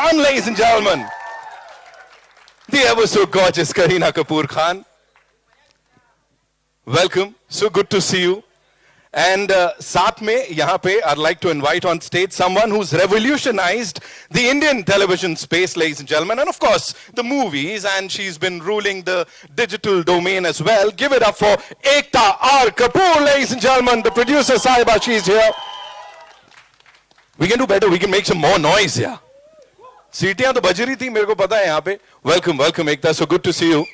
Khan, ladies and gentlemen. The ever so gorgeous Kareena Kapoor Khan. Welcome. So good to see you. And साथ में यहाँ पे I'd like to invite on stage someone who's revolutionized the Indian television space, ladies and gentlemen, and of course the movies, and she's been ruling the digital domain as well. Give it up for Ekta R. Kapoor, ladies and gentlemen, the producer Sahiba, she's here. We can do better, we can make some more noise here. सीटियां तो बज रही थी, मेरे को पता है यहाँ पे. Welcome, welcome Ekta, so good to see you.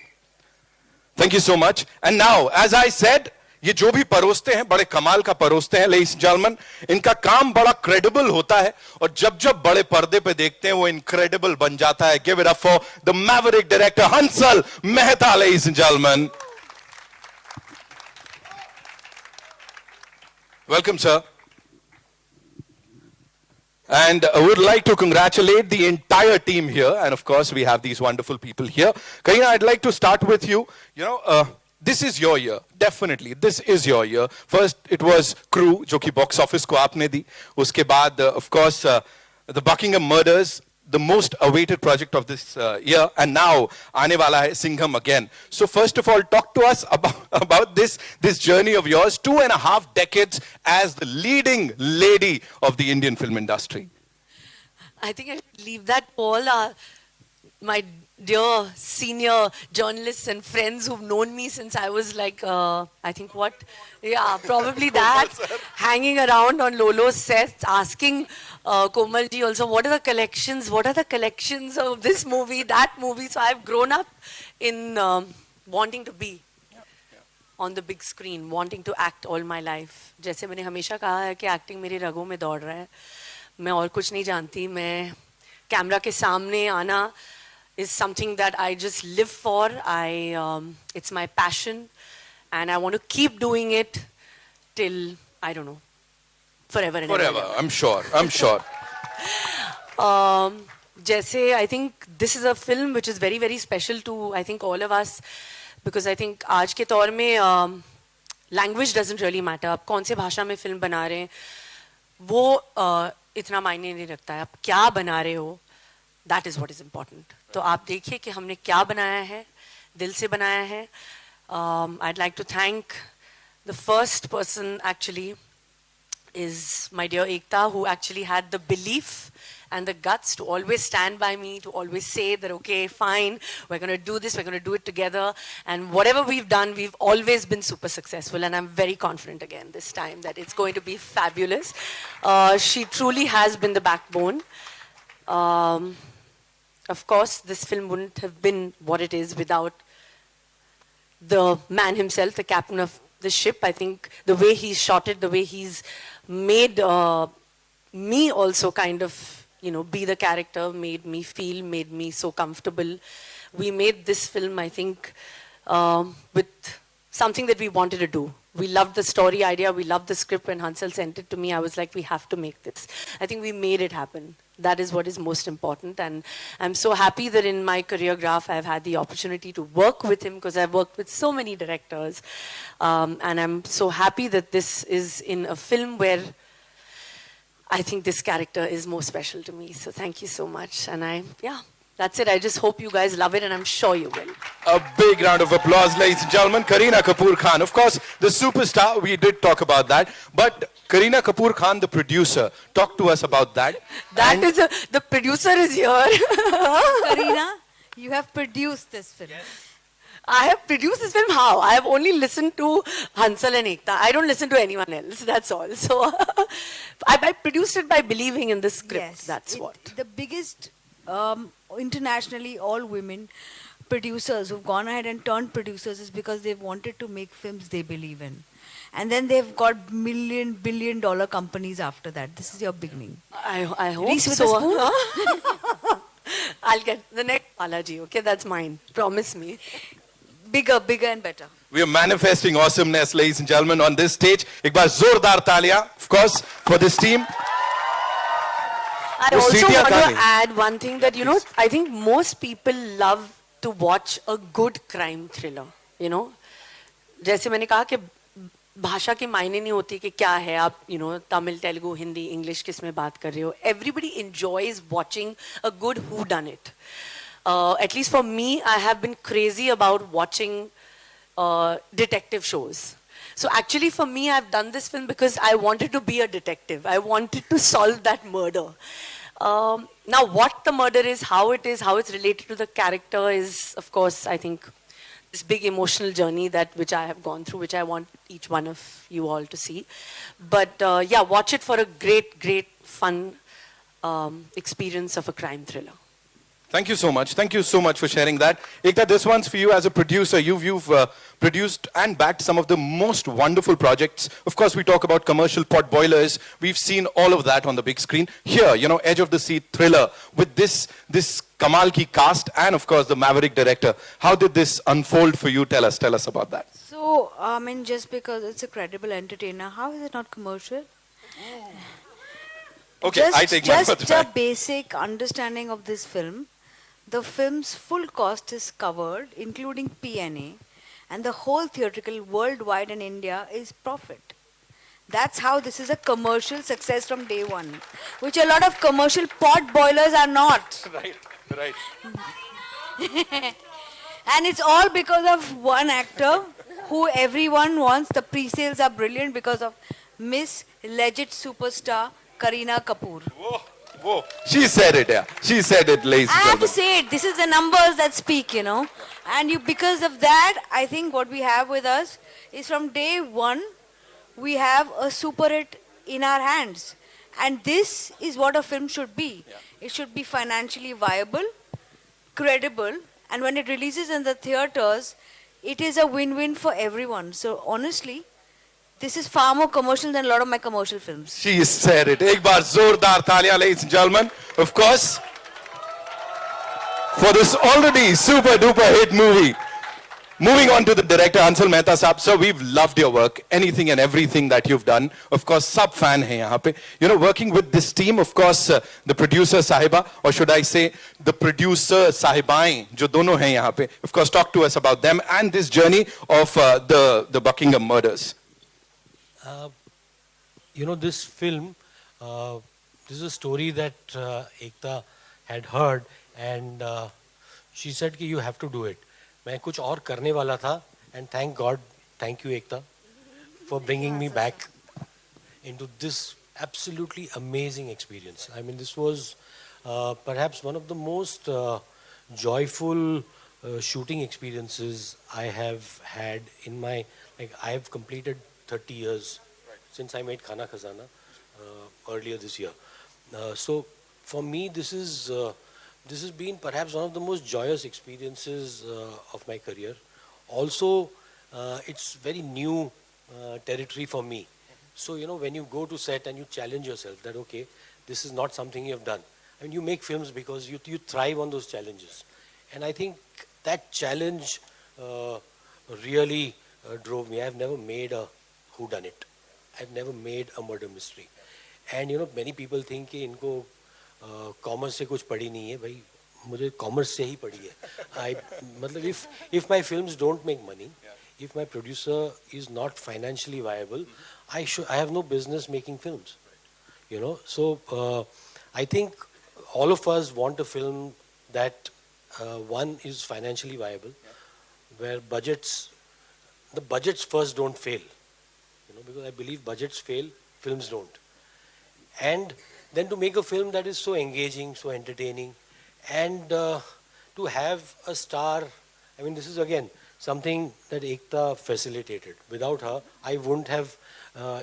Thank you so much. And now, as I said, ये जो भी परोसते हैं बड़े कमाल का परोसते हैं, ladies and gentlemen. इनका काम बड़ा क्रेडिबल होता है और जब जब बड़े पर्दे पे देखते हैं वो इनक्रेडिबल बन जाता है. Give it up for the maverick director Hansal Mehta, ladies and gentlemen. Welcome, sir. And I would like to congratulate the entire team here, and of course we have these wonderful people here. Kareena, I'd like to start with you. You know, this is your year, definitely. This is your year. First, it was Crew, जो कि box office को आपने दी. उसके बाद, of course, the Buckingham Murders, the most awaited project of this year, and now आने वाला है Singham again. So first of all, talk to us about this journey of yours, 2.5 decades as the leading lady of the Indian film industry. I think I should leave that, Paul. My dear senior journalists and friends who've known me since I was like, I think what? Yeah, probably that. Hanging around on Lolo's sets, asking Komalji also, what are the collections? What are the collections of this movie, that movie? So I've grown up in wanting to be on the big screen, wanting to act all my life. जैसे मैंने हमेशा कहा है कि acting मेरी रगों में दौड़ रहा है. मैं और कुछ नहीं जानती. मैं कैमरा के सामने आना is something that I just live for. It's my passion, and I want to keep doing it till, I don't know, forever and ever. Forever, I'm sure, I'm sure. Jaise, I think this is a film which is very, very special to, I think, all of us, because I think आज के दौर में language doesn't really matter. आप कौन से भाषा में film बना रहे हैं, वो इतना मायने नहीं रखता है. आप क्या बना रहे हो, that is what is important. तो आप देखिए कि हमने क्या बनाया है, दिल से बनाया है. I'd like to thank the first person actually is my dear Ekta, who actually had the belief and the guts to always stand by me, to always say that, okay, fine, we're going to do this, we're going to do it together. And whatever we've done, we've always been super successful. And I'm very confident again this time that it's going to be fabulous. She truly has been the backbone. Of course, this film wouldn't have been what it is without the man himself, the captain of the ship. I think the way he's shot it, the way he's made me also kind of, you know, be the character, made me feel, made me so comfortable. We made this film, I think, with something that we wanted to do. We loved the story idea, we loved the script. When Hansal sent it to me, I was like, we have to make this. I think we made it happen. That is what is most important, and I'm so happy that in my career graph I've had the opportunity to work with him, because I've worked with so many directors, and I'm so happy that this is in a film where I think this character is more special to me. So thank you so much, and that's it. I just hope you guys love it, and I'm sure you will. A big round of applause, ladies and gentlemen. Kareena Kapoor Khan, of course, the superstar. We did talk about that, but Kareena Kapoor Khan, the producer, talk to us about that. The producer is here. Kareena, you have produced this film. Yes. I have produced this film. How? I have only listened to Hansal and Ekta. I don't listen to anyone else. That's all. So I produced it by believing in the script. Yes, That's what. The biggest internationally all women producers who've gone ahead and turned producers is because they've wanted to make films they believe in. And then they've got billion dollar companies after that. This is your beginning. I hope Reese with so. a spoon? I'll get the next Balaji, okay? That's mine. Promise me. Bigger and better. We are manifesting awesomeness, ladies and gentlemen, on this stage. एक बार जोरदार तालियां, of course, for this team. I also want to add one thing that, you know, I think most people love to watch a good crime thriller, you know. जैसे मैंने कहा कि भाषा के मायने नहीं होती कि क्या है आप तमिल तेलुगु हिंदी इंग्लिश किस में बात कर रहे हो. Everybody enjoys watching a good who done it. At least for me, I have been crazy about watching detective shows. So actually for me, I've done this film because I wanted to be a detective. I wanted to solve that murder. Now what the murder is, how it's related to the character is, of course, I think this big emotional journey which I have gone through, which I want each one of you all to see. But yeah, watch it for a great, great fun experience of a crime thriller. Thank you so much. Thank you so much for sharing that. Ekta, this one's for you as a producer. You've produced and backed some of the most wonderful projects. Of course, we talk about commercial pot boilers. We've seen all of that on the big screen. Here, edge of the seat thriller with this Kamal ki cast and of course the Maverick director. How did this unfold for you? Tell us about that. So, I mean, just because it's a credible entertainer, how is it not commercial? Okay, I take my Just a basic understanding of this film. The film's full cost is covered, including P&A, and the whole theatrical worldwide in India is profit. That's how this is a commercial success from day one, which a lot of commercial pot boilers are not. Right. And it's all because of one actor who everyone wants. The pre-sales are brilliant because of Miss Legit Superstar Kareena Kapoor. Whoa. She said it, yeah. She said it, ladies and I have to gentlemen. say it. This is the numbers that speak, And because of that, I think what we have with us is from day one, we have a super hit in our hands. And this is what a film should be. Yeah. It should be financially viable, credible, and when it releases in the theaters, it is a win-win for everyone. So honestly, this is far more commercial than a lot of my commercial films. She said it. Ek baar zordar taaliyan, ladies and gentlemen. Of course, for this already super duper hit movie. Moving on to the director, Ansel Mehta Saab. Sir, we've loved your work, anything and everything that you've done. Of course, sub fan hai yahan pe. Working with this team, of course, the producer Sahiba, or should I say, the producer Sahibain, jo dono hai yahan pe. Of course, talk to us about them and this journey of the Buckingham murders. This film, this is a story that Ekta had heard, and she said कि you have to do it. मैं कुछ और करने वाला था, and thank God, thank you Ekta, for bringing me back into this absolutely amazing experience. I mean, this was perhaps one of the most joyful shooting experiences I have had in my, I have completed 30 years since I made Khana Khazana earlier this year. So for me, this has been perhaps one of the most joyous experiences of my career. Also, it's very new territory for me. So, when you go to set and you challenge yourself that, okay, this is not something you have done. I mean, you make films because you thrive on those challenges. And I think that challenge really drove me. I've never made a whodunit. I've never made a murder mystery. And many people think कि इनको commerce से कुछ पढ़ी नहीं है भाई मुझे commerce से ही पढ़ी है मतलब if my films don't make money, if my producer is not financially viable, I have no business making films, so I think all of us want a film that one is financially viable, where the budgets first don't fail, because I believe budgets fail, films don't. And then to make a film that is so engaging, so entertaining, and to have a star, I mean, this is again something that Ekta facilitated. Without her, I wouldn't have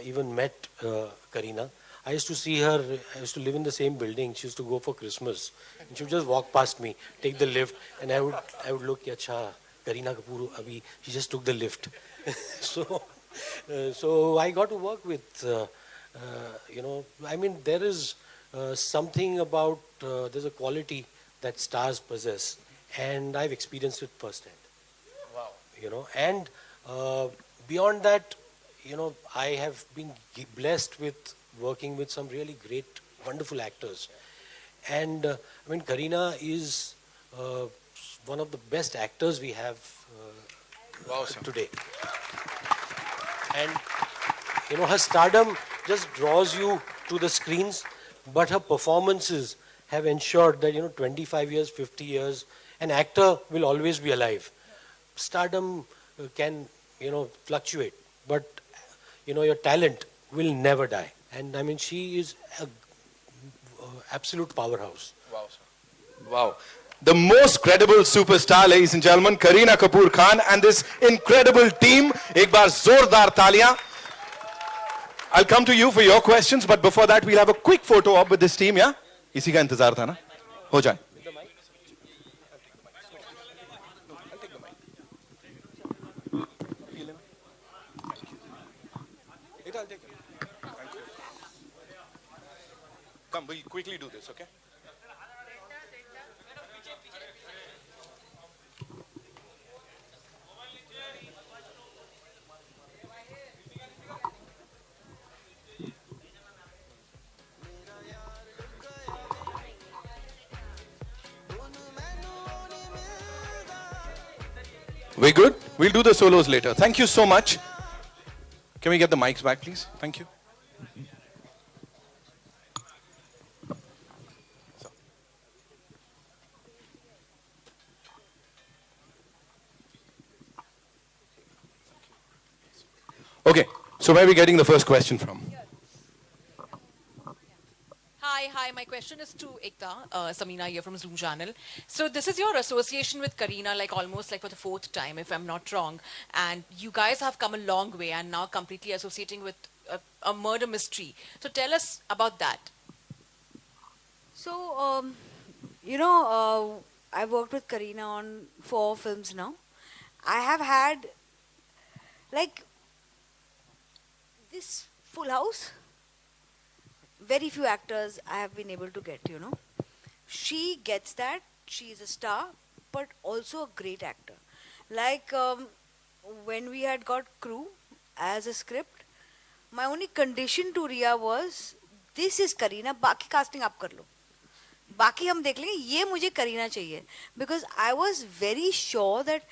even met Kareena. I used to see her, I used to live in the same building. She used to go for Christmas. And she would just walk past me, take the lift, and I would look, Acha, Kareena Kapoor, abhi, she just took the lift. So I got to work with, I mean, there is something about, there's a quality that stars possess, and I've experienced it firsthand. Wow. And beyond that, I have been blessed with working with some really great, wonderful actors. And I mean, Kareena is one of the best actors we have today. And you know, her stardom just draws you to the screens, but her performances have ensured that, you know, 25 years, 50 years, an actor will always be alive. Stardom can, you know, fluctuate, but, you know, your talent will never die. And I mean, she is a absolute powerhouse. Wow, sir. Wow. The most credible superstar, ladies and gentlemen, Kareena Kapoor Khan and this incredible team. एक बार जोरदार तालियां. I'll come to you for your questions, but before that, we'll have a quick photo op with this team, yeah? इसी का इंतजार था ना? हो जाए. Come, we'll quickly do this, okay? We good? We'll do the solos later. Thank you so much. Can we get the mics back, please? Thank you. Okay, so where are we getting the first question from? Hi. My question is to Ekta, Samina here from Zoom channel. So this is your association with Kareena, like almost like for the fourth time, if I'm not wrong. And you guys have come a long way and now completely associating with a murder mystery. So tell us about that. So, you know, I've worked with Kareena on 4 films now. I have had, like, this Full House. Very few actors I have been able to get, you know. She gets that. She is a star, but also a great actor. Like, when we had got Crew as a script, my only condition to Riya was, this is Kareena, बाकी casting आप कर लो. बाकी हम देख लेंगे, ये मुझे करीना चाहिए. Because I was very sure that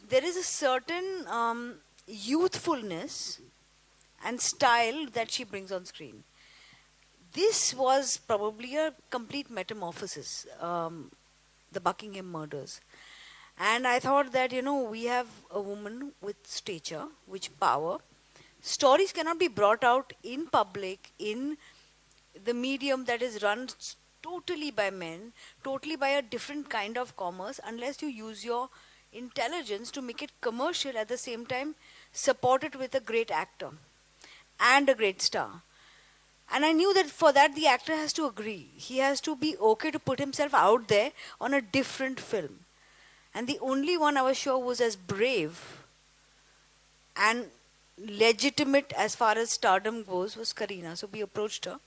there is a certain youthfulness and style that she brings on screen. This was probably a complete metamorphosis, the Buckingham murders. And I thought that, you know, we have a woman with stature, with power. Stories cannot be brought out in public, in the medium that is run totally by men, totally by a different kind of commerce, unless you use your intelligence to make it commercial, at the same time support it with a great actor and a great star. And I knew that for that the actor has to agree. He has to be okay to put himself out there on a different film. And the only one I was sure was as brave and legitimate as far as stardom goes was Kareena. So we approached her.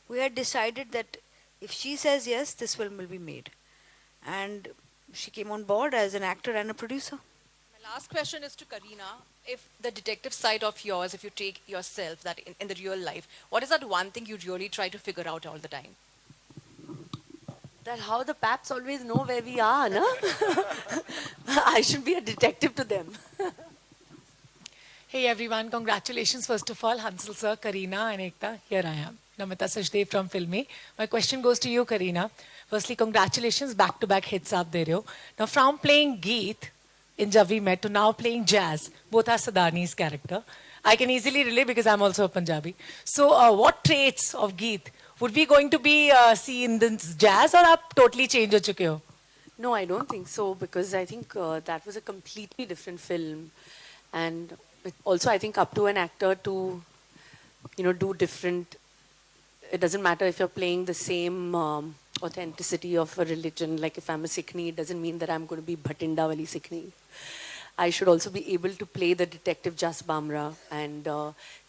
We had decided that if she says yes, this film will be made. And she came on board as an actor and a producer. My last question is to Kareena. If the detective side of yours, if you take yourself, that in the real life, what is that one thing you really try to figure out all the time? That how the paps always know where we are, no? I should be a detective to them. Hey everyone, congratulations first of all, Hansal sir, Kareena and Ekta. Here I am, Namita Sachdev from Filmy. My question goes to you, Kareena. Firstly, congratulations, back-to-back hits aap de rahe ho. Now from playing Geet in Jab We Met to now playing Jazz, both are Sadani's character. I can easily relate because I'm also a Punjabi. So what traits of Geet would we going to be see in this Jazz, or aap totally change ho chuke ho? No, I don't think so, because I think that was a completely different film. And also I think up to an actor to, you know, do different. It doesn't matter if you're playing the same authenticity of a religion. Like if I'm a Sikhni, it doesn't mean that I'm going to be Bhatinda wali Sikhni. I should also be able to play the detective Jas Bamra and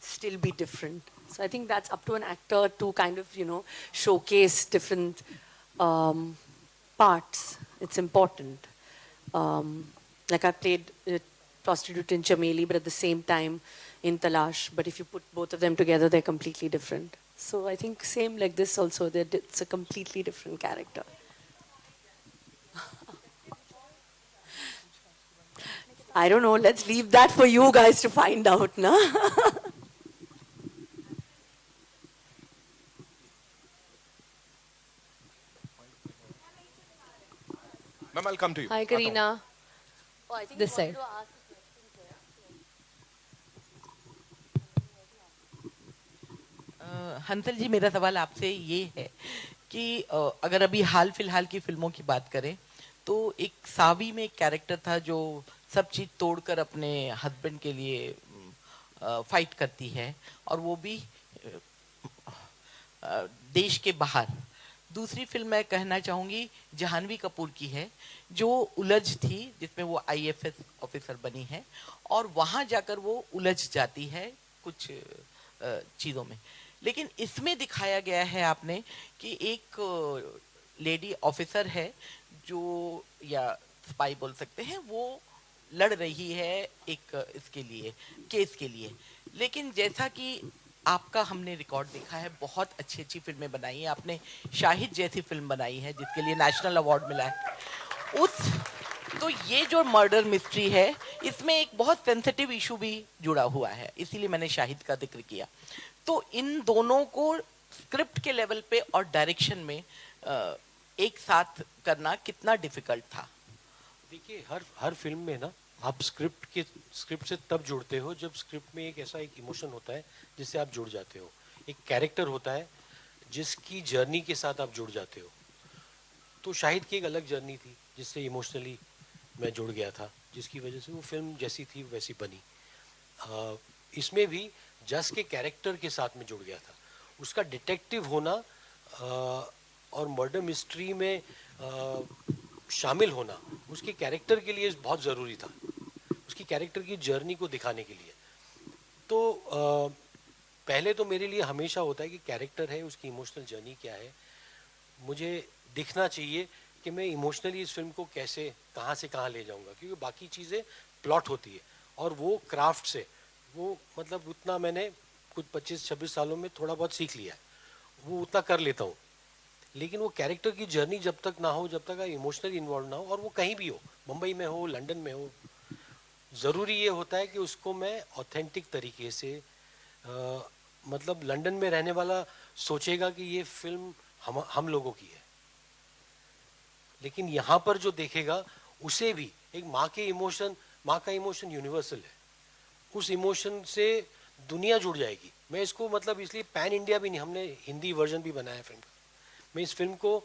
still be different. So I think that's up to an actor to kind of, you know, showcase different parts. It's important. Like I played a prostitute in Chameli, but at the same time in Talash. But if you put both of them together, they're completely different. So I think same like this also, that it's a completely different character. I don't know. Let's leave that for you guys to find out, na? Ma'am, I'll come to you. Hi, Kareena. This side. Hansal जी, मेरा सवाल आपसे ये है कि अगर अभी हाल फिलहाल की फिल्मों की बात करें तो एक सावी में एक कैरेक्टर था जो सब चीज तोड़कर अपने हस्बैंड के लिए फाइट करती है, और वो भी देश के बाहर। दूसरी फिल्म मैं कहना चाहूंगी जाह्नवी कपूर की है, जो उलझ थी, जिसमें वो आईएफएस ऑफिसर बनी है और वहां जाकर वो उलझ जाती है कुछ चीजों में। लेकिन इसमें दिखाया गया है आपने कि एक लेडी ऑफिसर है जो, या स्पाई बोल सकते हैं, वो लड़ रही है एक इसके लिए, केस के लिए। लेकिन जैसा कि आपका हमने रिकॉर्ड देखा है, बहुत अच्छी अच्छी फिल्में बनाई हैं आपने। शाहिद जैसी फिल्म बनाई है जिसके लिए नेशनल अवार्ड मिला है। तो ये जो मर्डर मिस्ट्री है, इसमें एक बहुत सेंसिटिव इशू भी जुड़ा हुआ है, इसीलिए मैंने शाहिद का जिक्र किया। तो इन दोनों को स्क्रिप्ट के लेवल पे और डायरेक्शन में एक साथ करना कितना डिफिकल्ट था? देखिए, हर फिल्म में ना आप स्क्रिप्ट से तब जुड़ते हो जब स्क्रिप्ट में एक ऐसा एक इमोशन होता है जिससे आप जुड़ जाते हो, एक कैरेक्टर होता है जिसकी जर्नी के साथ आप जुड़ जाते हो। तो शाहिद की एक अलग जर्नी थी जिससे इमोशनली मैं जुड़ गया था, जिसकी वजह से वो फिल्म जैसी थी वैसी बनी। इसमें भी जस के कैरेक्टर के साथ में जुड़ गया था, उसका डिटेक्टिव होना और मर्डर मिस्ट्री में शामिल होना उसके कैरेक्टर के लिए बहुत ज़रूरी था, उसकी कैरेक्टर की जर्नी को दिखाने के लिए। तो पहले तो मेरे लिए हमेशा होता है कि कैरेक्टर है, उसकी इमोशनल जर्नी क्या है, मुझे दिखना चाहिए कि मैं इमोशनली इस फिल्म को कैसे कहाँ से कहाँ ले जाऊंगा, क्योंकि बाकी चीज़ें प्लॉट होती है और वो क्राफ्ट से, वो मतलब उतना मैंने कुछ 25-26 सालों में थोड़ा बहुत सीख लिया है, वो उतना कर लेता हूँ। लेकिन वो कैरेक्टर की जर्नी जब तक ना हो, जब तक इमोशनली इन्वॉल्व ना हो, और वो कहीं भी हो, मुंबई में हो, लंदन में हो, ज़रूरी ये होता है कि उसको मैं ऑथेंटिक तरीके से मतलब लंदन में रहने वाला सोचेगा कि ये फिल्म हम लोगों की है, लेकिन यहाँ पर जो देखेगा उसे भी एक माँ का इमोशन यूनिवर्सल है, उस इमोशन से दुनिया जुड़ जाएगी। मैं इसको मतलब इसलिए पैन इंडिया भी नहीं, हमने हिंदी वर्जन भी बनाया फिल्म का, मैं इस फिल्म को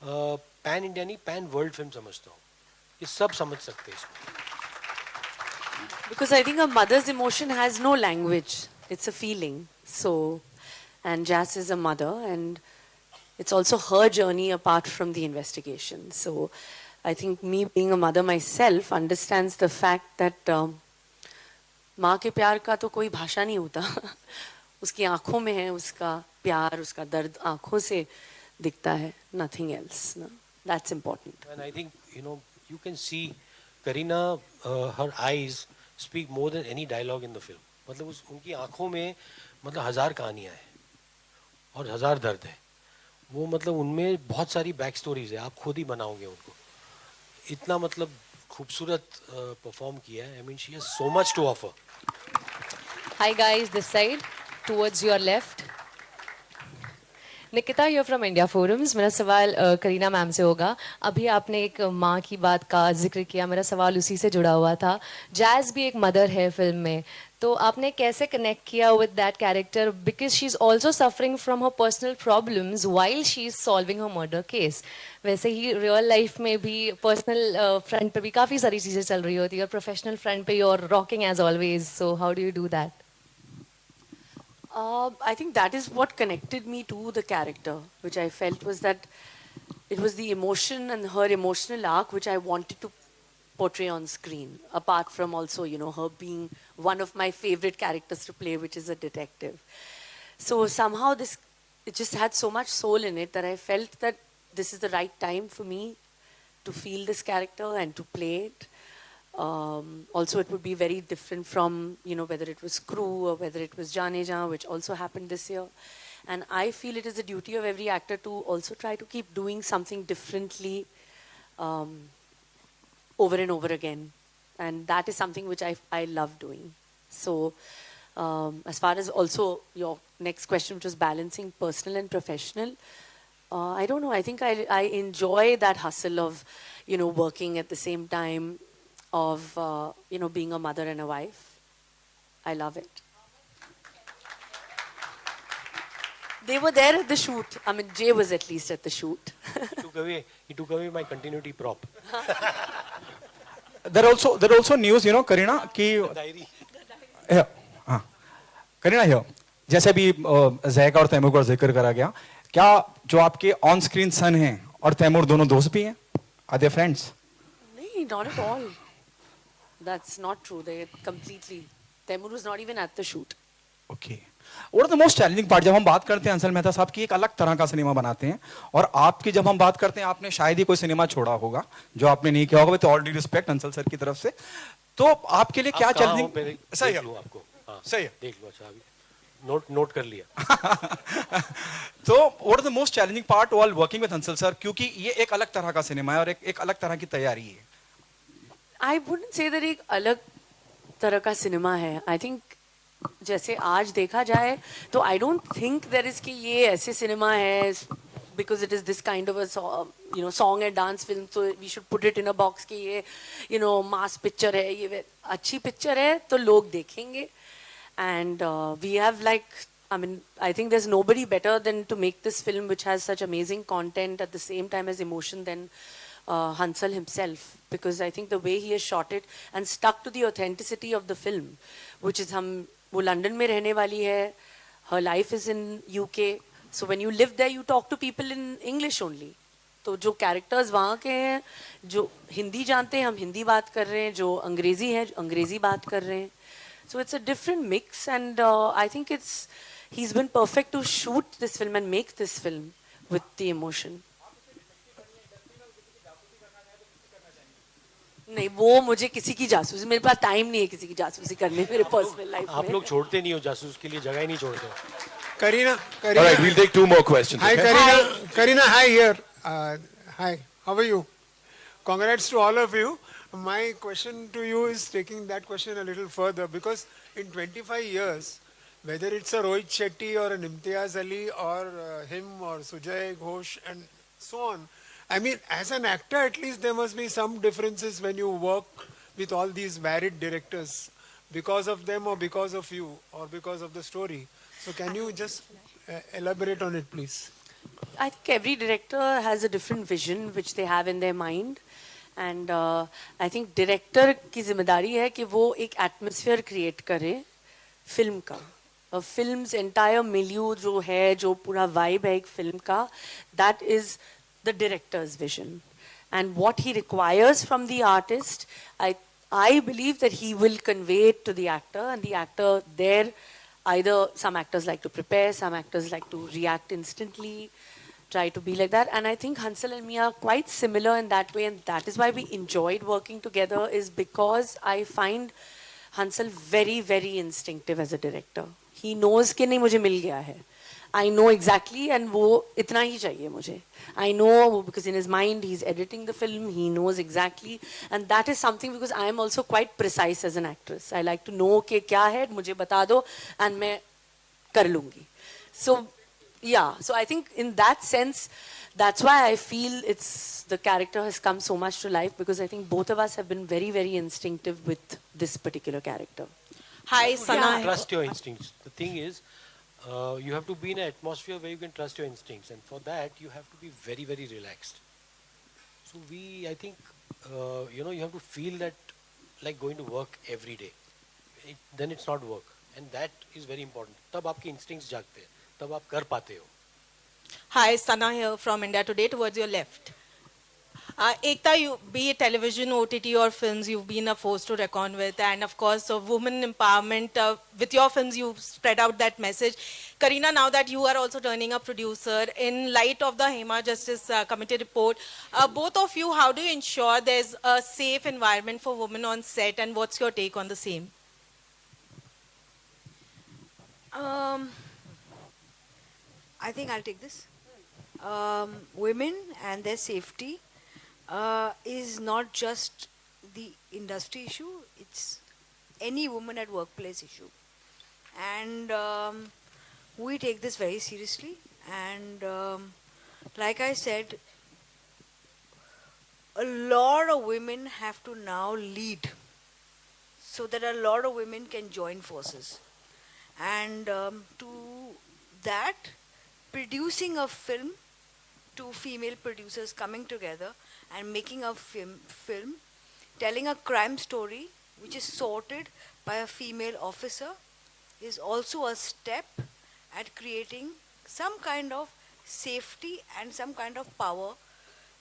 पैन इंडिया नहीं पैन वर्ल्ड फिल्म समझता हूँ, ये सब समझ सकते हैं इसमें। Because I think a mother's emotion has no language. It's a feeling. So, and Jazz is a mother, and it's also her journey apart from the investigation. So, I think me being a mother myself understands the fact that माँ के प्यार का तो कोई भाषा नहीं होता उसकी आंखों में है, उसका प्यार, उसका दर्द आंखों से दिखता है, nothing else. No? That's important. And I think, you can see Kareena, her eyes speak more than any dialogue in the film. मतलब उनकी आंखों में मतलब 1000 कहानियां हैं और 1000 दर्द है, वो मतलब उनमें बहुत सारी बैक स्टोरीज है, आप खुद ही बनाओगे उनको। इतना मतलब खूबसूरत परफॉर्म किया है। I mean, she has so much to offer. Hi guys, this side, towards your left. Nikita here from India Forums. मेरा सवाल करीना मैम से होगा। अभी आपने एक माँ की बात का जिक्र किया, मेरा सवाल उसी से जुड़ा हुआ था। जैज़ भी एक मदर है फिल्म में, तो आपने कैसे कनेक्ट किया with that character, because she is also suffering from her personal problems while she is solving her murder case. वैसे ही रियल लाइफ में भी पर्सनल फ्रंट पे भी काफ़ी सारी चीज़ें चल रही होती है, और प्रोफेशनल फ्रंट पे you are rocking as always, so how do you do that? I think that is what connected me to the character, which I felt was that it was the emotion and her emotional arc which I wanted to portray on screen, apart from also, her being one of my favorite characters to play, which is a detective. So somehow it just had so much soul in it that I felt that this is the right time for me to feel this character and to play it. Also, it would be very different from, whether it was Crew or whether it was Jaane Jaan, which also happened this year. And I feel it is the duty of every actor to also try to keep doing something differently over and over again. and that is something which I love doing. So, as far as also your next question, which was balancing personal and professional, I don't know. I think I enjoy that hustle of, working at the same time, of, being a mother and a wife. I love it. They were there at the shoot. I mean, Jay was at least at the shoot. He took away my continuity prop. There also news, Kareena, कि Diary. here, हाँ, Kareena here. जैसे भी Jack और तैमूर का जिक्र करा गया, क्या जो आपके ऑन स्क्रीन सन हैं और तैमूर दोनों दोस्त भी हैं? Are they friends? No, not at all. That's not true. They completely. Taimur was not even at the shoot. Okay. What is the most challenging part? जब हम बात करते हैं अंसल मेहता साहब की एक अलग तरह का सिनेमा बनाते हैं और आपकी जब हम बात करते हैं आपने शायद ही कोई सिनेमा छोड़ा होगा जो आपने नहीं किया होगा with all due respect Ansal sir की तरफ से तो आपके लिए क्या चैलेंजिंग सही है आपको सही है देख लो अच्छा अभी नोट कर लिया तो what is the most challenging part while working with Ansal sir क्योंकि ये एक अलग तरह का सिनेमा है और एक अलग तरह की तैयारी है I wouldn't say that एक अलग तरह का सिनेमा है. I think जैसे आज देखा जाए तो I don't think there is कि ये ऐसे सिनेमा है because it is this kind of a song and dance film so we should put it in a box कि ये mass picture है ये अच्छी picture है तो लोग देखेंगे and we have I think there's nobody better than to make this film which has such amazing content at the same time as emotion than Hansal himself because I think the way he has shot it and stuck to the authenticity of the film which is वो London में रहने वाली है her life is in UK so when you live there you talk to people in English only तो जो characters वहाँ के हैं जो हिंदी जानते हैं हम हिंदी बात कर रहे हैं जो अंग्रेजी है अंग्रेजी बात कर रहे हैं so it's a different mix and I think he's been perfect to shoot this film and make this film with the emotion नहीं वो मुझे किसी की जासूसी मेरे पास टाइम नहीं है किसी की जासूसी करने मेरे पर्सनल लाइफ में आप लोग छोड़ते नहीं हो जासूस के लिए जगह ही नहीं छोड़ते Kareena, All right, we'll take two more questions. Hi, okay? Kareena. Kareena, hi here. Hi, how are you? Congrats to all of you. My question to you is taking that question a little further because in 25 years, whether it's a Rohit Shetty or an Imtiaz Ali or him or Sujay Ghosh and so on, I mean, as an actor, at least there must be some differences when you work with all these varied directors because of them or because of you or because of the story. So can you just elaborate on it, please? I think every director has a different vision which they have in their mind. And I think director की जिम्मेदारी है कि वो एक atmosphere create करे film का. A film's entire milieu जो है, जो पूरा vibe है एक film का, that is the director's vision. And what he requires from the artist, I believe that he will convey it to the actor and the actor there, either some actors like to prepare, some actors like to react instantly, try to be like that. And I think Hansal and me are quite similar in that way. And that is why we enjoyed working together is because I find Hansal very, very instinctive as a director. He knows कि नहीं मुझे मिल गया है. I know exactly and वो इतना ही चाहिए मुझे. I know because in his mind he's editing the film, he knows exactly and that is something because I am also quite precise as an actress. I like to know कि क्या है मुझे बता दो and मैं कर लूँगी. So yeah, so I think in that sense, that's why I feel the character has come so much to life because I think both of us have been very, very instinctive with this particular character. Hi, Sana. Trust your instincts. The thing is, you have to be in an atmosphere where you can trust your instincts, and for that you have to be very, very relaxed. So I think, you have to feel that like going to work every day. Then it's not work, and that is very important. तब आपके instincts जागते हैं, तब आप कर पाते हो. Hi, Sana here from India Today. Towards your left. Ekta, be it television, OTT or films, you've been a force to reckon with. And of course, women empowerment, with your films, you've spread out that message. Kareena, now that you are also turning a producer, in light of the Hema Justice Committee report, both of you, how do you ensure there's a safe environment for women on set? And what's your take on the same? I think I'll take this. Women and their safety is not just the industry issue. It's any woman at workplace issue. And we take this very seriously. And like I said, a lot of women have to now lead so that a lot of women can join forces. And to that, producing a film, two female producers coming together and making a film telling a crime story which is sorted by a female officer is also a step at creating some kind of safety and some kind of power.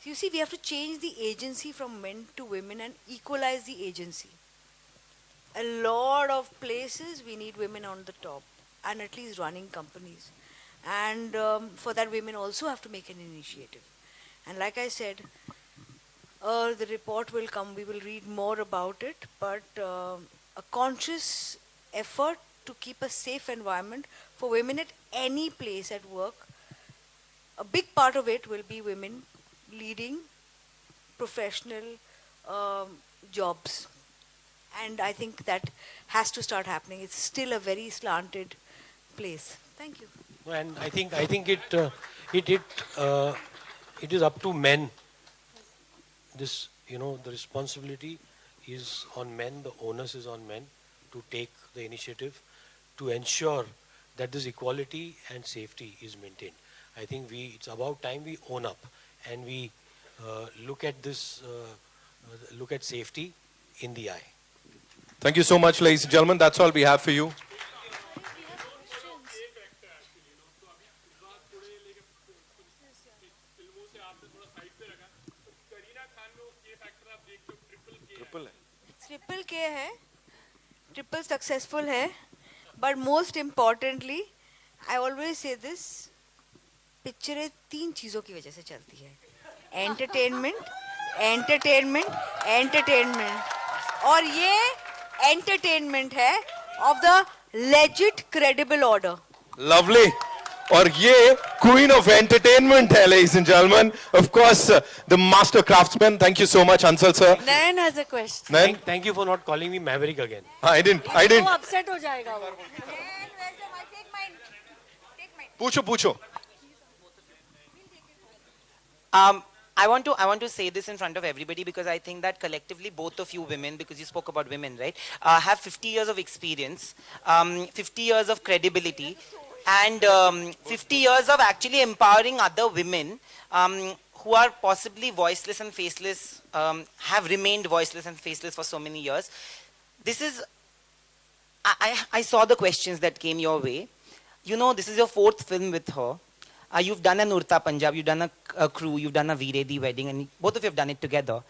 You see, we have to change the agency from men to women and equalize the agency. A lot of places we need women on the top and at least running companies. And for that, women also have to make an initiative. And like I said, the report will come, we will read more about it, but a conscious effort to keep a safe environment for women at any place at work. A big part of it will be women leading professional jobs. And I think that has to start happening. It's still a very slanted place. Thank you. And I think it is up to men. This, the responsibility is on men, the onus is on men to take the initiative to ensure that this equality and safety is maintained. I think it's about time we own up and we look at this, look at safety in the eye. Thank you so much, ladies and gentlemen. That's all we have for you. Triple K है, triple successful है, but most importantly, I always say this, पिक्चरें तीन चीजों की वजह से चलती है, entertainment, entertainment, entertainment, और ये entertainment है of the legit credible order. Lovely. और ये queen of entertainment hai, ladies and gentlemen. Of course, the master craftsman. Thank you so much, Ansal sir. Nayan has a question. Nayan? Thank you for not calling me Maverick again. I didn't. वो upset हो जाएगा वो. पूछो. I want to say this in front of everybody because I think that collectively both of you women, because you spoke about women, right, have 50 years of experience, 50 years of credibility, and 50 years of actually empowering other women who are possibly voiceless and faceless, have remained voiceless and faceless for so many years. This is, I saw the questions that came your way. This is your 4th film with her. You've done an Urta Punjab, you've done a Crew, you've done a Viredi Wedding, and both of you have done it together.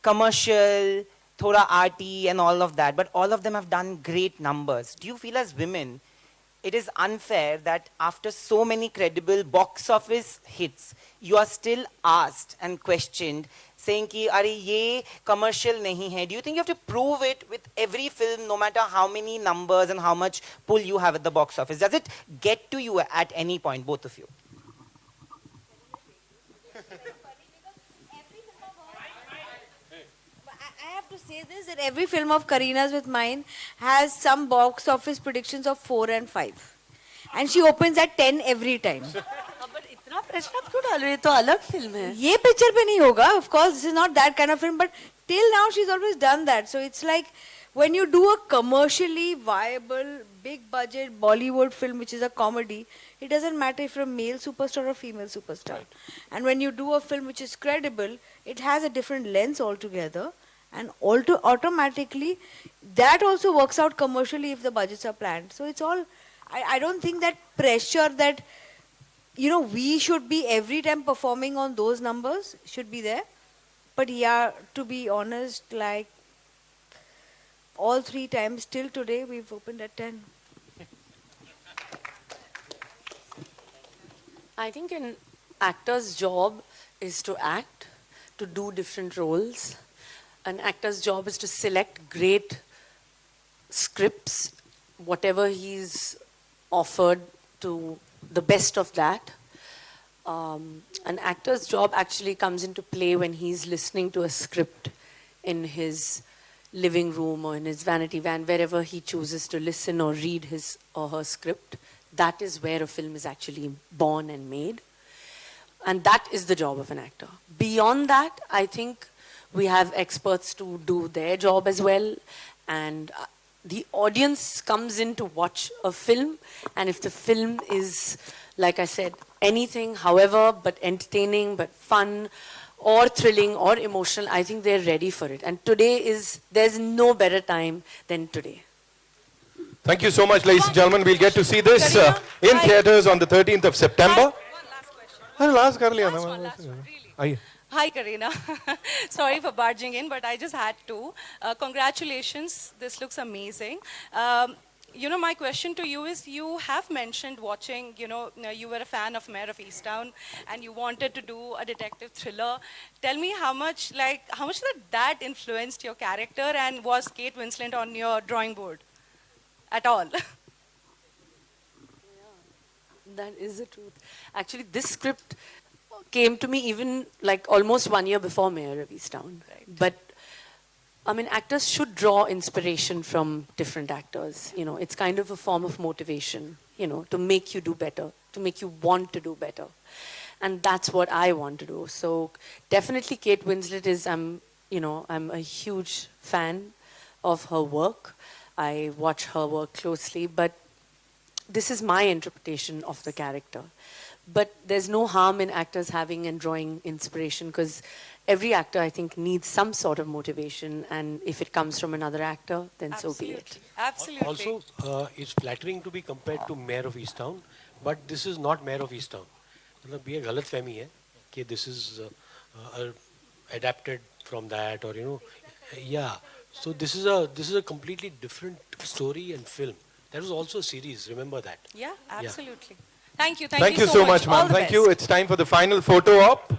Commercial, thoda arty, and all of that, but all of them have done great numbers. Do you feel as women, it is unfair that after so many credible box office hits, you are still asked and questioned, saying ki, "Are ye commercial nahi hai?" Do you think you have to prove it with every film, no matter how many numbers and how much pull you have at the box office? Does it get to you at any point, both of you? I have to say this, that every film of Karena's with mine has some box office predictions of 4 and 5. And she opens at 10 every time. but इतना pressure आप क्यों डाल रहे हो? ये तो अलग film है. ये picture पे नहीं होगा. Of course, this is not that kind of film, but till now she's always done that. So it's like when you do a commercially viable, big budget Bollywood film, which is a comedy, it doesn't matter if you're a male superstar or female superstar. Right. And when you do a film which is credible, it has a different lens altogether. And automatically, that also works out commercially if the budgets are planned. So it's all, I don't think that pressure that, we should be every time performing on those numbers should be there. But yeah, to be honest, like all 3 times till today, we've opened at 10. I think an actor's job is to act, to do different roles. An actor's job is to select great scripts, whatever he's offered, to the best of that. An actor's job actually comes into play when he's listening to a script. in his living room or in his vanity van, wherever he chooses to listen or read his or her script. That is where a film is actually born and made. And that is the job of an actor. Beyond that, I think we have experts to do their job as well. And the audience comes in to watch a film. And if the film is, like I said, anything, however, but entertaining, but fun, or thrilling, or emotional, I think they're ready for it. And there's no better time than today. Thank you so much, ladies and gentlemen. We'll get to see this in theaters on the 13th of September. Last question. Really? Hi, Kareena. Sorry for barging in, but I just had to. Congratulations. This looks amazing. My question to you is, you have mentioned watching, you were a fan of Mayor of Easttown and you wanted to do a detective thriller. Tell me how much that influenced your character, and was Kate Winslet on your drawing board at all? That is the truth. Actually, this script came to me even like almost 1 year before Mayor of Easttown. Right. But I mean, actors should draw inspiration from different actors. It's kind of a form of motivation, to make you do better, to make you want to do better. And that's what I want to do. So definitely Kate Winslet is, I'm a huge fan of her work. I watch her work closely, but this is my interpretation of the character. But there's no harm in actors having and drawing inspiration, because every actor, I think, needs some sort of motivation, and if it comes from another actor, then Absolutely. So be it. Absolutely. Also, it's flattering to be compared to Mayor of Easttown, but this is not Mayor of Easttown. ये गलत फहमी है कि this is adapted from that, or yeah. So this is a completely different story and film. That was also a series. Remember that. Yeah, absolutely. Yeah. Thank you. Thank you so much, ma'am. Thank you. It's time for the final photo op.